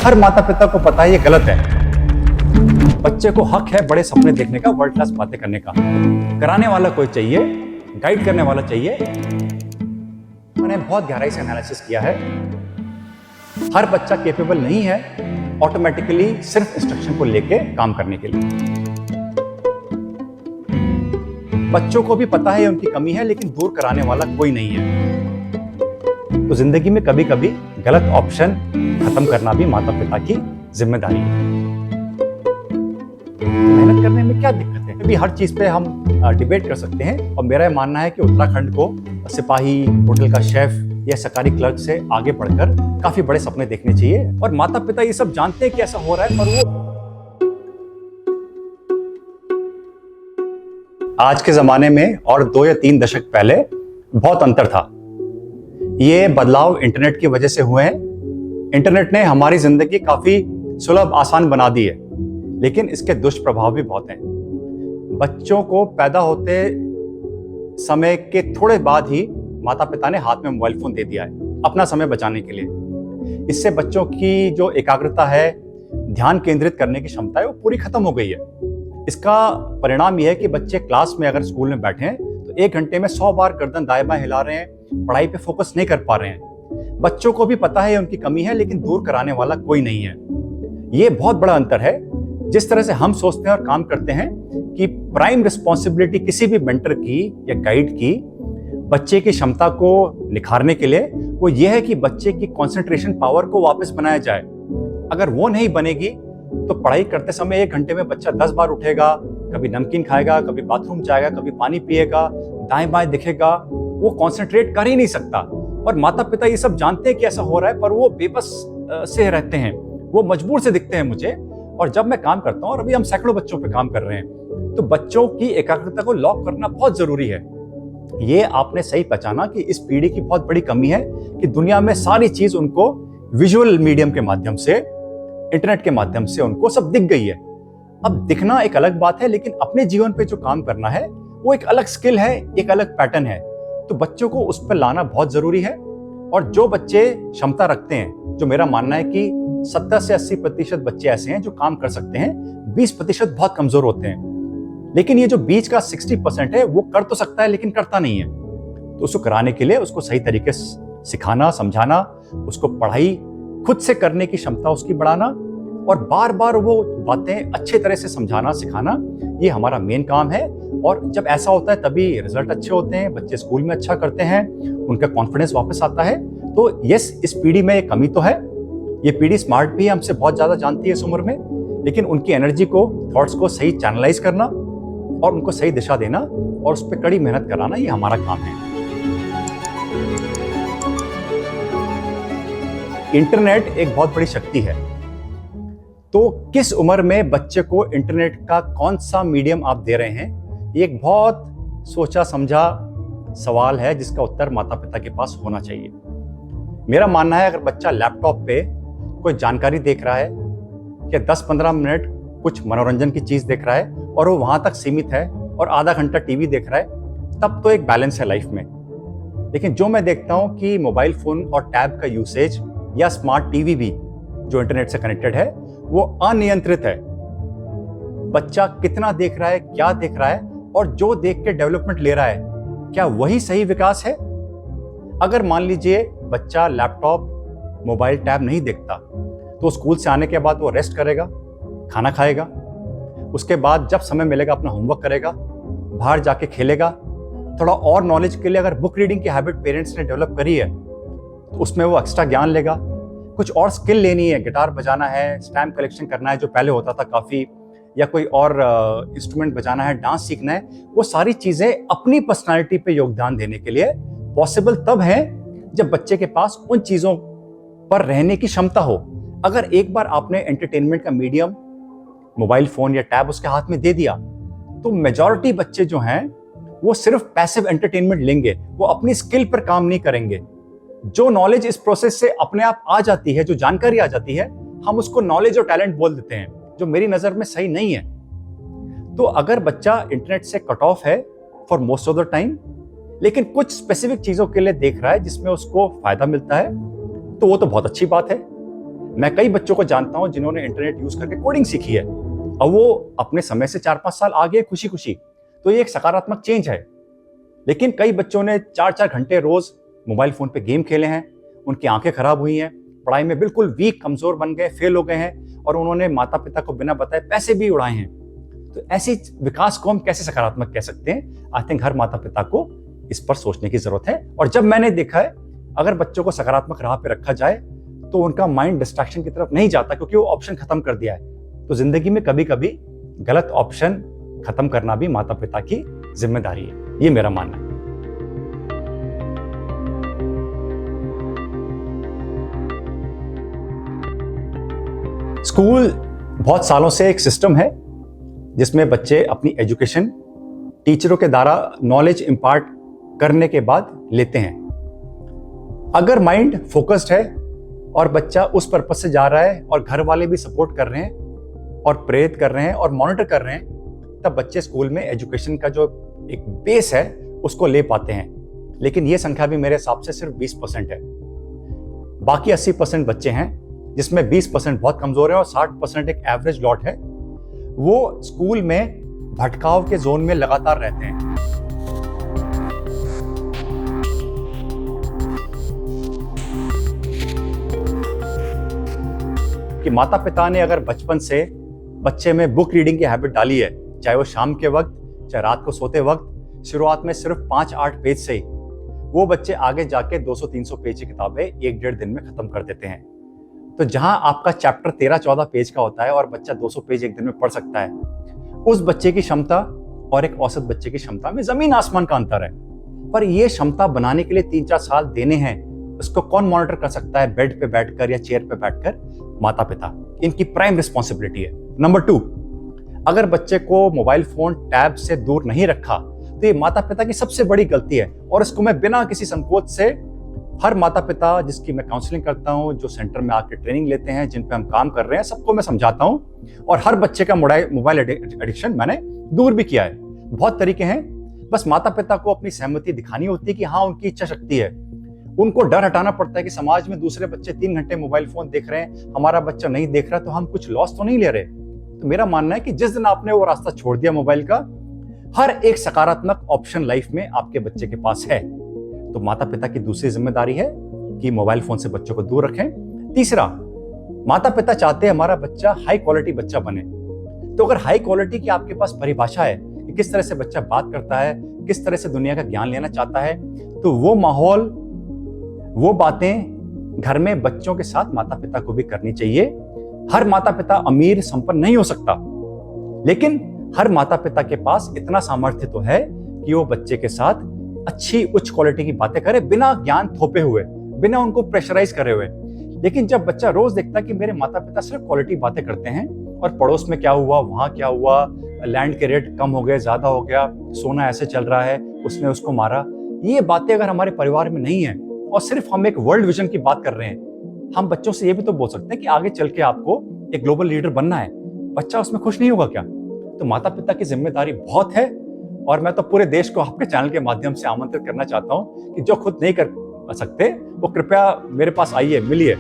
हर माता पिता को पता है ये गलत है। बच्चे को हक है बड़े सपने देखने का, वर्ल्ड क्लास बातें करने का। कराने वाला कोई चाहिए, गाइड करने वाला चाहिए। मैंने बहुत गहराई से एनालिसिस किया है। हर बच्चा कैपेबल नहीं है ऑटोमेटिकली सिर्फ इंस्ट्रक्शन को लेके काम करने के लिए। बच्चों को भी पता है उनकी कमी है, लेकिन दूर कराने वाला कोई नहीं है। तो जिंदगी में कभी कभी गलत ऑप्शन खत्म करना भी माता पिता की जिम्मेदारी है। मेहनत करने में क्या दिक्कत है? अभी हर चीज पे हम डिबेट कर सकते हैं, और मेरा मानना है कि उत्तराखंड को सिपाही, होटल का शेफ या सरकारी क्लर्क से आगे बढ़कर काफी बड़े सपने देखने चाहिए। और माता पिता ये सब जानते हैं कि ऐसा हो रहा है, पर वो आज के जमाने में और 2 या 3 दशक पहले बहुत अंतर था। ये बदलाव इंटरनेट की वजह से हुए हैं। इंटरनेट ने हमारी जिंदगी काफी सुलभ आसान बना दी है, लेकिन इसके दुष्प्रभाव भी बहुत हैं। बच्चों को पैदा होते समय के थोड़े बाद ही माता पिता ने हाथ में मोबाइल फोन दे दिया है अपना समय बचाने के लिए। इससे बच्चों की जो एकाग्रता है, ध्यान केंद्रित करने की क्षमता है, वो पूरी खत्म हो गई है। इसका परिणाम यह है कि बच्चे क्लास में अगर स्कूल में बैठे हैं तो 1 घंटे में 100 बार गर्दन दाएं बाएं हिला रहे हैं, पढ़ाई पे फोकस नहीं कर पा रहे हैं। बच्चों को भी पता है उनकी कमी है, लेकिन दूर कराने वाला कोई नहीं है। ये बहुत बड़ा अंतर है। जिस तरह से हम सोचते हैं और काम करते हैं कि प्राइम रिस्पॉन्सिबिलिटी किसी भी मेंटर की या गाइड की बच्चे की क्षमता को निखारने के लिए, वो ये है कि बच्चे की कंसंट्रेशन पावर को वापस बनाया जाए। अगर वो नहीं बनेगी तो पढ़ाई करते समय 1 घंटे में बच्चा 10 बार उठेगा, कभी नमकीन खाएगा, कभी बाथरूम जाएगा, कभी पानी पिएगा, दाएं बाएं दिखेगा, वो कंसंट्रेट कर ही नहीं सकता। और माता पिता ये सब जानते हैं कि ऐसा हो रहा है, पर वो बेबस से रहते हैं, वो मजबूर से दिखते हैं मुझे। और जब मैं काम करता हूँ, और अभी हम सैकड़ों बच्चों पे काम कर रहे हैं, तो बच्चों की एकाग्रता को लॉक करना बहुत जरूरी है। ये आपने सही पहचाना कि इस पीढ़ी की बहुत बड़ी कमी है कि दुनिया में सारी चीज उनको विजुअल मीडियम के माध्यम से, इंटरनेट के माध्यम से उनको सब दिख गई है। अब दिखना एक अलग बात है, लेकिन अपने जीवन पे जो काम करना है वो एक अलग स्किल है, एक अलग पैटर्न है। तो बच्चों को उस पर लाना बहुत जरूरी है। और जो बच्चे क्षमता रखते हैं, जो मेरा मानना है कि 70 से 80% बच्चे ऐसे हैं जो काम कर सकते हैं, 20% बहुत कमजोर होते हैं। लेकिन ये जो बीच का 60% है वो कर तो सकता है, लेकिन करता नहीं है। तो उसको कराने के लिए उसको सही तरीके से सिखाना, समझाना, उसको पढ़ाई खुद से करने की क्षमता उसकी बढ़ाना, और बार बार वो बातें अच्छे तरह से समझाना, सिखाना, ये हमारा मेन काम है। और जब ऐसा होता है तभी रिजल्ट अच्छे होते हैं, बच्चे स्कूल में अच्छा करते हैं, उनका कॉन्फिडेंस वापस आता है। तो यस, इस पीढ़ी में एक कमी तो है। ये पीढ़ी स्मार्ट भी है, हमसे बहुत ज्यादा जानती है इस उम्र में, लेकिन उनकी एनर्जी को, थॉट्स को सही चैनलाइज करना और उनको सही दिशा देना और उस पर कड़ी मेहनत कराना, ये हमारा काम है। इंटरनेट एक बहुत बड़ी शक्ति है। तो किस उम्र में बच्चे को इंटरनेट का कौन सा मीडियम आप दे रहे हैं, ये एक बहुत सोचा समझा सवाल है, जिसका उत्तर माता पिता के पास होना चाहिए। मेरा मानना है, अगर बच्चा लैपटॉप पे कोई जानकारी देख रहा है या 10-15 मिनट कुछ मनोरंजन की चीज देख रहा है और वो वहां तक सीमित है, और आधा घंटा टीवी देख रहा है, तब तो एक बैलेंस है लाइफ में। लेकिन जो मैं देखता हूं कि मोबाइल फोन और टैब का यूसेज या स्मार्ट टीवी भी जो इंटरनेट से कनेक्टेड है, वो अनियंत्रित है। बच्चा कितना देख रहा है, क्या देख रहा है, और जो देख के डेवलपमेंट ले रहा है, क्या वही सही विकास है? अगर मान लीजिए बच्चा लैपटॉप, मोबाइल, टैब नहीं देखता, तो स्कूल से आने के बाद वो रेस्ट करेगा, खाना खाएगा, उसके बाद जब समय मिलेगा अपना होमवर्क करेगा, बाहर जाके खेलेगा। थोड़ा और नॉलेज के लिए अगर बुक रीडिंग की हैबिट पेरेंट्स ने डेवलप करी है, तो उसमें वो एक्स्ट्रा ज्ञान लेगा। कुछ और स्किल लेनी है, गिटार बजाना है, स्टैम्प कलेक्शन करना है जो पहले होता था काफी, या कोई और इंस्ट्रूमेंट बजाना है, डांस सीखना है, वो सारी चीजें अपनी पर्सनालिटी पे योगदान देने के लिए पॉसिबल तब है जब बच्चे के पास उन चीजों पर रहने की क्षमता हो। अगर एक बार आपने एंटरटेनमेंट का मीडियम मोबाइल फोन या टैब उसके हाथ में दे दिया, तो मेजॉरिटी बच्चे जो हैं वो सिर्फ पैसिव एंटरटेनमेंट लेंगे, वो अपनी स्किल पर काम नहीं करेंगे। जो नॉलेज इस प्रोसेस से अपने आप आ जाती है, जो जानकारी आ जाती है, हम उसको नॉलेज और टैलेंट बोल देते हैं, जो मेरी नजर में सही नहीं है। तो अगर बच्चा इंटरनेट से कट ऑफ है for most of the time, लेकिन कुछ स्पेसिफिक चीजों के लिए देख रहा है जिसमें उसको फायदा मिलता है, तो वो तो बहुत अच्छी बात है। मैं कई बच्चों को जानता हूं जिन्होंने इंटरनेट यूज करके कोडिंग सीखी है, अब वो अपने समय से 4-5 साल आगे खुशी खुशी। तो ये एक सकारात्मक चेंज है। लेकिन कई बच्चों ने 4-4 घंटे रोज मोबाइल फोन पे गेम खेले हैं, उनकी आंखें खराब हुई हैं, पढ़ाई में बिल्कुल वीक, कमजोर बन गए, फेल हो गए हैं, और उन्होंने माता पिता को बिना बताए पैसे भी उड़ाए हैं। तो ऐसी विकास को हम कैसे सकारात्मक कह सकते हैं? आई थिंक हर माता पिता को इस पर सोचने की जरूरत है। और जब मैंने देखा है, अगर बच्चों को सकारात्मक राह पे रखा जाए तो उनका माइंड डिस्ट्रैक्शन की तरफ नहीं जाता, क्योंकि वो ऑप्शन खत्म कर दिया है। तो जिंदगी में कभी कभी गलत ऑप्शन खत्म करना भी माता पिता की जिम्मेदारी है, ये मेरा मानना है। स्कूल बहुत सालों से एक सिस्टम है जिसमें बच्चे अपनी एजुकेशन टीचरों के द्वारा नॉलेज इंपार्ट करने के बाद लेते हैं। अगर माइंड फोकस्ड है और बच्चा उस पर्पस से जा रहा है और घर वाले भी सपोर्ट कर रहे हैं और प्रेरित कर रहे हैं और मॉनिटर कर रहे हैं, तब बच्चे स्कूल में एजुकेशन का जो एक बेस है उसको ले पाते हैं। लेकिन ये संख्या भी मेरे हिसाब से सिर्फ 20% है। बाकी 80% बच्चे हैं जिसमें 20% बहुत कमजोर है और 60% एक एवरेज लॉट है। वो स्कूल में भटकाव के जोन में लगातार रहते हैं। कि माता पिता ने अगर बचपन से बच्चे में बुक रीडिंग की हैबिट डाली है, चाहे वो शाम के वक्त, चाहे रात को सोते वक्त, शुरुआत में सिर्फ 5-8 पेज से ही वो बच्चे आगे जाके 200-300 पेज की किताबें 1-1.5 दिन में खत्म कर देते हैं। तो जहां आपका चैप्टर 13-14 पेज का होता है और बच्चा 200 पेज एक दिन में पढ़ सकता है, उस बच्चे की क्षमता और एक औसत बच्चे की क्षमता में जमीन आसमान का अंतर है। पर यह क्षमता बनाने के लिए 3-4 साल देने हैं, उसको कौन मॉनिटर कर सकता है? बेड पे बैठकर या चेयर पे बैठकर माता पिता। इनकी प्राइम रिस्पॉन्सिबिलिटी है। नंबर 2, अगर बच्चे को मोबाइल फोन टैब से दूर नहीं रखा तो ये माता पिता की सबसे बड़ी गलती है। और इसको मैं बिना किसी संकोच से हर माता पिता जिसकी मैं काउंसलिंग करता हूं, जो सेंटर में आकर ट्रेनिंग लेते हैं, जिन पे हम काम कर रहे हैं, सबको मैं समझाता हूं। और हर बच्चे का मोबाइल एडिक्शन मैंने दूर भी किया है। बहुत तरीके हैं, बस माता पिता को अपनी सहमति दिखानी होती है कि हाँ उनकी इच्छा शक्ति है। उनको डर हटाना पड़ता है कि समाज में दूसरे बच्चे 3 घंटे मोबाइल फोन देख रहे हैं, हमारा बच्चा नहीं देख रहा, तो हम कुछ लॉस तो नहीं ले रहे। तो मेरा मानना है कि जिस दिन आपने वो रास्ता छोड़ दिया मोबाइल का, हर एक सकारात्मक ऑप्शन लाइफ में आपके बच्चे के पास है। तो माता पिता की दूसरी जिम्मेदारी है कि मोबाइल फोन से बच्चों को दूर रखें। तीसरा, माता पिता चाहते हैं हमारा बच्चा हाई क्वालिटी बच्चा बने। तो अगर हाई क्वालिटी की आपके पास परिभाषा है कि किस तरह से बच्चा बात करता है, किस तरह से दुनिया का ज्ञान लेना चाहता है, तो वो माहौल, वो बातें घर में बच्चों के साथ माता पिता को भी करनी चाहिए। हर माता पिता अमीर संपन्न नहीं हो सकता, लेकिन हर माता पिता के पास इतना सामर्थ्य तो है कि वो बच्चे के साथ अच्छी उच्च क्वालिटी की बातें करे, बिना ज्ञान थोपे हुए, बिना उनको प्रेशराइज करे हुए। लेकिन जब बच्चा रोज देखता है कि मेरे माता पिता सिर्फ क्वालिटी बातें करते हैं और पड़ोस में क्या हुआ, वहां क्या हुआ, लैंड के रेट कम हो गए, ज्यादा हो गया, सोना ऐसे चल रहा है, उसने उसको मारा, ये बातें अगर हमारे परिवार में नहीं है और सिर्फ हम एक वर्ल्ड विजन की बात कर रहे हैं, हम बच्चों से ये भी तो बोल सकते हैं कि आगे चल के आपको एक ग्लोबल लीडर बनना है। बच्चा उसमें खुश नहीं होगा क्या? तो माता पिता की जिम्मेदारी बहुत है। और मैं तो पूरे देश को आपके चैनल के माध्यम से आमंत्रित करना चाहता हूं कि जो खुद नहीं कर सकते वो कृपया मेरे पास आइए, मिलिए।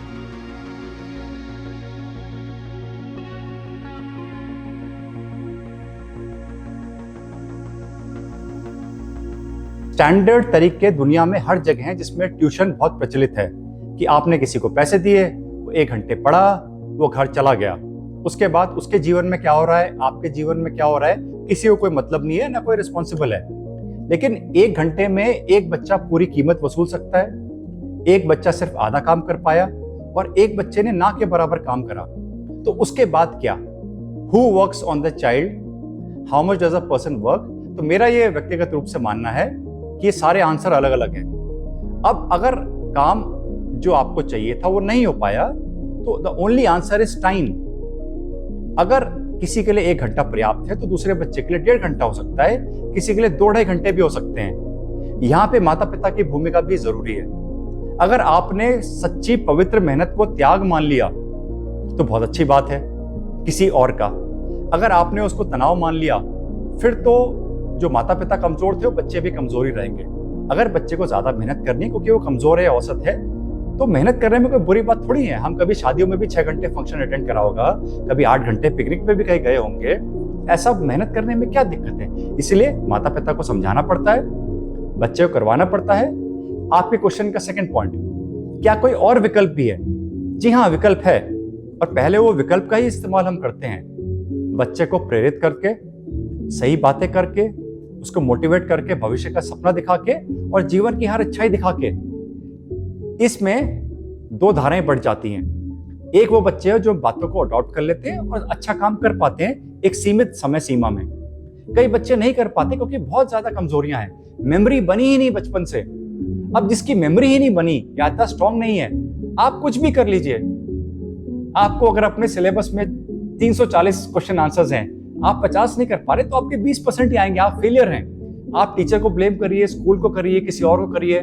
स्टैंडर्ड तरीके दुनिया में हर जगह हैं जिसमें ट्यूशन बहुत प्रचलित है कि आपने किसी को पैसे दिए, वो 1 घंटे पढ़ा, वो घर चला गया। उसके बाद उसके जीवन में क्या हो रहा है, आपके जीवन में क्या हो रहा है, किसी को कोई मतलब नहीं है, ना कोई रिस्पॉन्सिबल है। लेकिन 1 घंटे में एक बच्चा पूरी कीमत वसूल सकता है। एक बच्चा सिर्फ आधा काम कर पाया और एक बच्चे ने ना के बराबर काम करा। तो उसके बाद क्या? Who works on the child, how much does a person work? तो मेरा ये व्यक्तिगत रूप से मानना है कि ये सारे आंसर अलग अलग हैं। अब अगर काम जो आपको चाहिए था वो नहीं हो पाया, तो the only answer is time. अगर किसी के लिए 1 घंटा पर्याप्त है तो दूसरे बच्चे के लिए 1.5 घंटा हो सकता है, किसी के लिए 2-2.5 घंटे भी हो सकते हैं। यहाँ पे माता पिता की भूमिका भी जरूरी है। अगर आपने सच्ची पवित्र मेहनत को त्याग मान लिया तो बहुत अच्छी बात है किसी और का। अगर आपने उसको तनाव मान लिया, फिर तो जो माता पिता कमजोर थे वो बच्चे भी कमजोर ही रहेंगे। अगर बच्चे को ज्यादा मेहनत करनी क्योंकि वो कमजोर है, औसत है, तो मेहनत करने में कोई बुरी बात थोड़ी है। हम कभी शादियों में भी 6 घंटे फंक्शन अटेंड करा होगा, कभी 8 घंटे पिकनिक पे भी कहीं गए होंगे। ऐसा मेहनत करने में क्या दिक्कत है? इसलिए माता पिता को समझाना पड़ता है, बच्चे को करवाना पड़ता है। आपके क्वेश्चन का सेकंड पॉइंट, क्या कोई और विकल्प भी है? जी हाँ, विकल्प है, और पहले वो विकल्प का ही इस्तेमाल हम करते हैं। बच्चे को प्रेरित करके, सही बातें करके, उसको मोटिवेट करके, भविष्य का सपना दिखा के और जीवन की हर अच्छाई दिखा के। इसमें 2 धाराएं बढ़ जाती हैं। एक वो बच्चे हैं जो बातों को अडॉप्ट कर लेते हैं और अच्छा काम कर पाते हैं एक सीमित समय सीमा में। कई बच्चे नहीं कर पाते क्योंकि बहुत ज्यादा कमजोरियां हैं, मेमोरी बनी ही नहीं बचपन से। अब जिसकी मेमोरी ही नहीं बनी, याददाश्त स्ट्रांग नहीं है, आप कुछ भी कर लीजिए। आपको अगर अपने सिलेबस में 340 क्वेश्चन आंसर्स हैं, आप 50 नहीं कर पा रहे तो आपके 20% ही आएंगे, आप फेलियर हैं। आप टीचर को ब्लेम करिए, स्कूल को करिए, किसी और को करिए,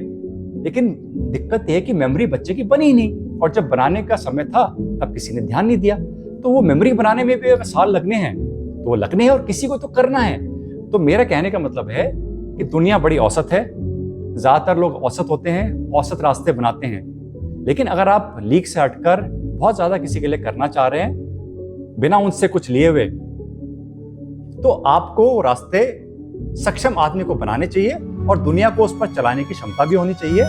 लेकिन दिक्कत यह है कि मेमोरी बच्चे की बनी ही नहीं। और जब बनाने का समय था तब किसी ने ध्यान नहीं दिया। तो वो मेमोरी बनाने में भी अगर साल लगने हैं तो वो लगने हैं, और किसी को तो करना है। तो मेरा कहने का मतलब है कि दुनिया बड़ी औसत है, ज्यादातर लोग औसत होते हैं, औसत रास्ते बनाते हैं। लेकिन अगर आप लीक से हटकर बहुत ज्यादा किसी के लिए करना चाह रहे हैं बिना उनसे कुछ लिए हुए, तो आपको रास्ते सक्षम आदमी को बनाने चाहिए और दुनिया को उस पर चलाने की क्षमता भी होनी चाहिए।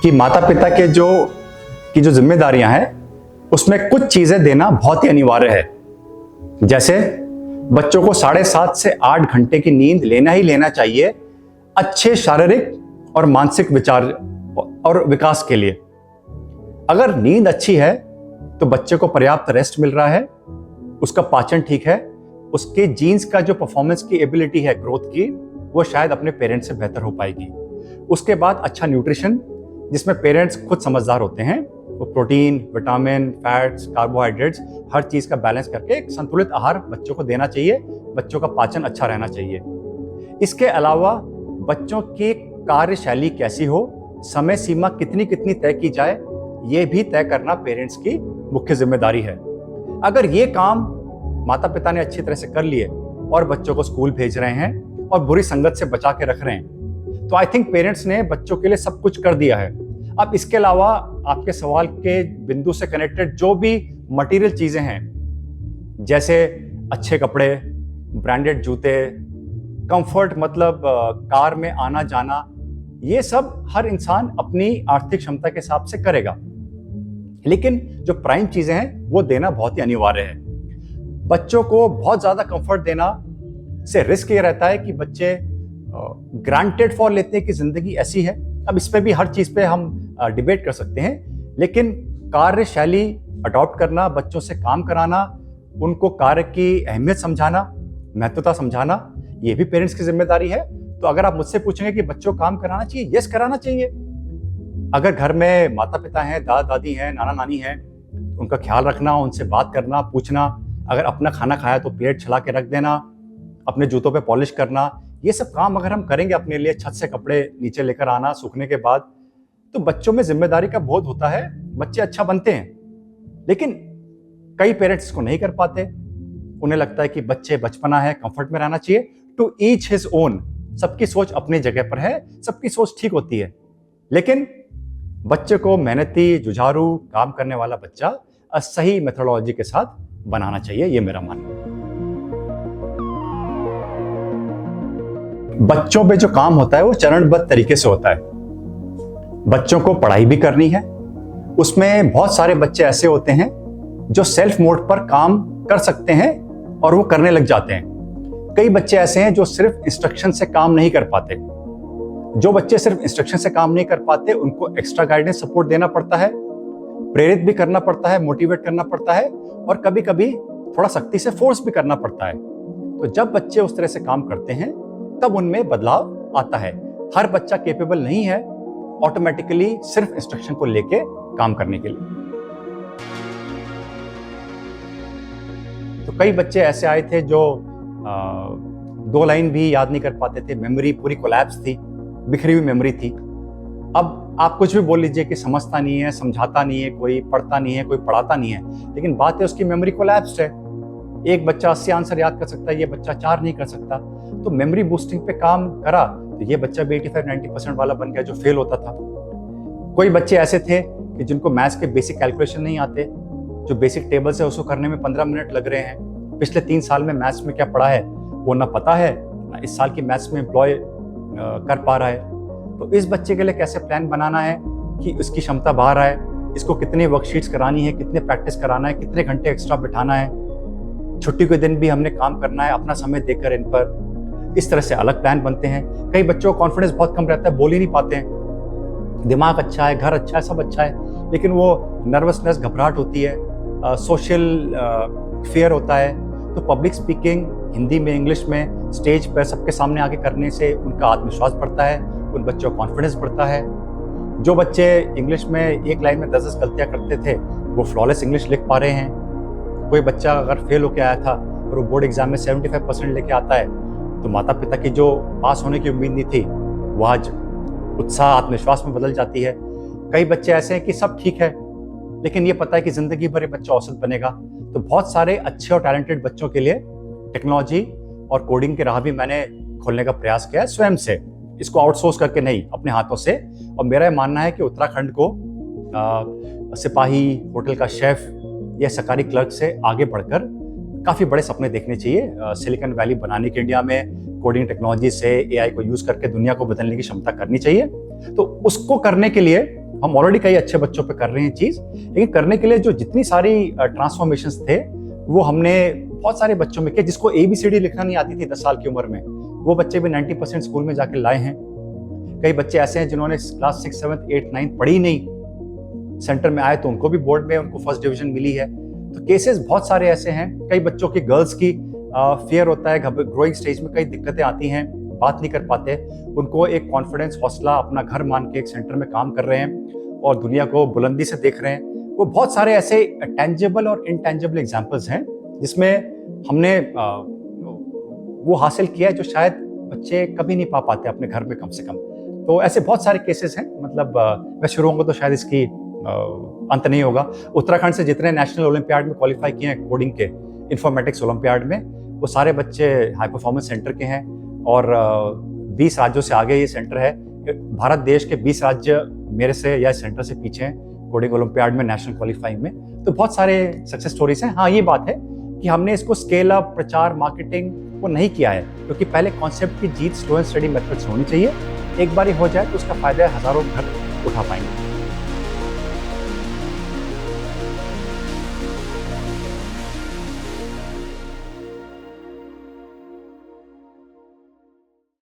कि माता पिता के जो जिम्मेदारियां हैं उसमें कुछ चीजें देना बहुत ही अनिवार्य है। जैसे बच्चों को 7.5 से 8 घंटे की नींद लेना ही लेना चाहिए, अच्छे शारीरिक और मानसिक विचार और विकास के लिए। अगर नींद अच्छी है तो बच्चे को पर्याप्त रेस्ट मिल रहा है, उसका पाचन ठीक है, उसके जीन्स का जो परफॉर्मेंस की एबिलिटी है ग्रोथ की, वो शायद अपने पेरेंट्स से बेहतर हो पाएगी। उसके बाद अच्छा न्यूट्रिशन, जिसमें पेरेंट्स खुद समझदार होते हैं, वो प्रोटीन, विटामिन, फैट्स, कार्बोहाइड्रेट्स, हर चीज का बैलेंस करके एक संतुलित आहार बच्चों को देना चाहिए। बच्चों का पाचन अच्छा रहना चाहिए। इसके अलावा बच्चों की कार्यशैली कैसी हो, समय सीमा कितनी कितनी तय की जाए, ये भी तय करना पेरेंट्स की मुख्य जिम्मेदारी है। अगर ये काम माता पिता ने अच्छी तरह से कर लिए और बच्चों को स्कूल भेज रहे हैं और बुरी संगत से बचा के रख रहे हैं, तो आई थिंक पेरेंट्स ने बच्चों के लिए सब कुछ कर दिया है। अब इसके अलावा आपके सवाल के बिंदु से कनेक्टेड जो भी मटेरियल चीजें हैं, जैसे अच्छे कपड़े, ब्रांडेड जूते, कंफर्ट, मतलब कार में आना जाना, ये सब हर इंसान अपनी आर्थिक क्षमता के हिसाब से करेगा। लेकिन जो प्राइम चीजें हैं वो देना बहुत ही अनिवार्य है। बच्चों को बहुत ज्यादा कंफर्ट देना से रिस्क ये रहता है कि बच्चे ग्रांटेड फॉर लेते हैं कि जिंदगी ऐसी है। अब इस पे भी हर चीज पे हम डिबेट कर सकते हैं, लेकिन कार्यशैली अडॉप्ट करना, बच्चों से काम कराना, उनको कार्य की अहमियत समझाना, महत्वता समझाना, ये भी पेरेंट्स की जिम्मेदारी है। तो अगर आप मुझसे पूछेंगे कि बच्चों को काम कराना चाहिए, यस कराना चाहिए। अगर घर में माता पिता हैं, दादा दादी हैं, नाना नानी हैं, उनका ख्याल रखना, उनसे बात करना, पूछना, अगर अपना खाना खाया तो प्लेट छला के रख देना, अपने जूतों पे पॉलिश करना, ये सब काम अगर हम करेंगे अपने लिए, छत से कपड़े नीचे लेकर आना सूखने के बाद, तो बच्चों में जिम्मेदारी का बोध होता है, बच्चे अच्छा बनते हैं। लेकिन कई पेरेंट्स इसको नहीं कर पाते। उन्हें लगता है कि बच्चे बचपना है, कंफर्ट में रहना चाहिए। टू ईच हिज ओन, सबकी सोच अपनी जगह पर है, सबकी सोच ठीक होती है। लेकिन बच्चे को मेहनती, जुझारू, काम करने वाला बच्चा सही मेथोडोलॉजी के साथ बनाना चाहिए, ये मेरा मानना है। बच्चों पे जो काम होता है वो चरणबद्ध तरीके से होता है। बच्चों को पढ़ाई भी करनी है, उसमें बहुत सारे बच्चे ऐसे होते हैं जो सेल्फ मोड पर काम कर सकते हैं और वो करने लग जाते हैं। कई बच्चे ऐसे हैं जो सिर्फ इंस्ट्रक्शन से काम नहीं कर पाते। जो बच्चे सिर्फ इंस्ट्रक्शन से काम नहीं कर पाते, उनको एक्स्ट्रा गाइडेंस सपोर्ट देना पड़ता है, प्रेरित भी करना पड़ता है, मोटिवेट करना पड़ता है, और कभी कभी थोड़ा सख्ती से फोर्स भी करना पड़ता है। तो जब बच्चे उस तरह से काम करते हैं तब उनमें बदलाव आता है। हर बच्चा कैपेबल नहीं है ऑटोमेटिकली सिर्फ इंस्ट्रक्शन को लेके काम करने के लिए। तो कई बच्चे ऐसे आए थे जो 2 लाइन भी याद नहीं कर पाते थे, मेमोरी पूरी कोलैप्स थी, बिखरी हुई मेमोरी थी। अब आप कुछ भी बोल लीजिए कि समझता नहीं है, समझाता नहीं है, कोई पढ़ता नहीं है, कोई पढ़ाता नहीं है, लेकिन बात है उसकी मेमोरी कोलैप्स्ड है। एक बच्चा 80 आंसर याद कर सकता है, ये बच्चा 4 नहीं कर सकता। तो मेमोरी बूस्टिंग पे काम करा तो ये बच्चा भी 85-90% वाला बन गया जो फेल होता था। कोई बच्चे ऐसे थे कि जिनको मैथ्स के बेसिक कैलकुलेशन नहीं आते, जो बेसिक टेबल्स है उसको करने में 15 मिनट लग रहे हैं। पिछले 3 साल में मैथ्स में क्या पढ़ा है वो ना पता है, ना इस साल की मैथ्स में एम्प्लॉय कर पा रहा है। तो इस बच्चे के लिए कैसे प्लान बनाना है कि उसकी क्षमता बाहर आए, इसको कितने वर्कशीट्स करानी है, कितने प्रैक्टिस कराना है, कितने घंटे एक्स्ट्रा बिठाना है, छुट्टी के दिन भी हमने काम करना है, अपना समय देकर इन पर। इस तरह से अलग प्लान बनते हैं। कई बच्चों को कॉन्फिडेंस बहुत कम रहता है, बोल ही नहीं पाते हैं, दिमाग अच्छा है, घर अच्छा है, सब अच्छा है, लेकिन वो नर्वसनेस, घबराहट होती है, सोशल फियर होता है। तो पब्लिक स्पीकिंग हिंदी में, इंग्लिश में, स्टेज पर सबके सामने आके करने से उनका आत्मविश्वास बढ़ता है, उन बच्चों का कॉन्फिडेंस बढ़ता है। जो बच्चे इंग्लिश में एक लाइन में 10-10 गलतियाँ करते थे वो फ्लॉलेस इंग्लिश लिख पा रहे हैं। कोई बच्चा अगर फेल होकर आया था और वो बोर्ड एग्जाम में 75% लेके आता है तो माता पिता की जो पास होने की उम्मीद नहीं थी वो आज उत्साह, आत्मविश्वास में बदल जाती है। कई बच्चे ऐसे हैं कि सब ठीक है लेकिन ये पता है कि जिंदगी भर ये बच्चा औसत बनेगा। तो बहुत सारे अच्छे और टैलेंटेड बच्चों के लिए टेक्नोलॉजी और कोडिंग की राह भी मैंने खोलने का प्रयास किया है स्वयं से, इसको आउटसोर्स करके नहीं, अपने हाथों से। और मेरा ये मानना है कि उत्तराखंड को सिपाही, होटल का शेफ या सरकारी क्लर्क से आगे बढ़कर काफ़ी बड़े सपने देखने चाहिए। सिलिकॉन वैली बनाने के इंडिया में कोडिंग टेक्नोलॉजी से एआई को यूज़ करके दुनिया को बदलने की क्षमता करनी चाहिए। तो उसको करने के लिए हम ऑलरेडी कई अच्छे बच्चों पे कर रहे हैं चीज़, लेकिन करने के लिए जो जितनी सारी ट्रांसफॉर्मेशंस थे वो हमने बहुत सारे बच्चों में किया। जिसको ABCD लिखना नहीं आती थी 10 साल की उम्र में, वो बच्चे भी 90% स्कूल में जाके लाए हैं। कई बच्चे ऐसे हैं जिन्होंने क्लास 6, 7, 8, 9 पढ़ी नहीं, सेंटर में आए तो उनको भी बोर्ड में उनको फर्स्ट डिवीजन मिली है। तो केसेस बहुत सारे ऐसे हैं। कई बच्चों की गर्ल्स की फियर होता है, ग्रोइंग स्टेज में कई दिक्कतें आती हैं, बात नहीं कर पाते, उनको एक कॉन्फिडेंस, हौसला, अपना घर मान के एक सेंटर में काम कर रहे हैं और दुनिया को बुलंदी से देख रहे हैं। वो बहुत सारे ऐसे टेंजिबल और इनटेंजिबल एग्जाम्पल्स हैं जिसमें हमने वो हासिल किया है जो शायद बच्चे कभी नहीं पा पाते अपने घर में कम से कम। तो ऐसे बहुत सारे केसेस हैं। मतलब मैं शुरू होऊंगा तो शायद इसकी अंत नहीं होगा। उत्तराखंड से जितने नेशनल ओलंपियाड में क्वालिफाई किए हैं कोडिंग के, इंफॉर्मेटिक्स ओलंपियाड में, वो सारे बच्चे हाई परफॉर्मेंस सेंटर के हैं और 20 राज्यों से आगे ये सेंटर है। भारत देश के 20 राज्य मेरे से या सेंटर से पीछे हैं कोडिंग ओलंपियाड में, नेशनल क्वालिफाइंग में। तो बहुत सारे सक्सेस स्टोरीज हैं। हाँ, ये बात है कि हमने इसको स्केल अप, प्रचार, मार्केटिंग वो नहीं किया है, क्योंकि पहले कॉन्सेप्ट की जीत स्लो एंड स्टडी मेथड से होनी चाहिए। एक बार ये हो जाए तो उसका फायदा हजारों घर उठा पाएंगे।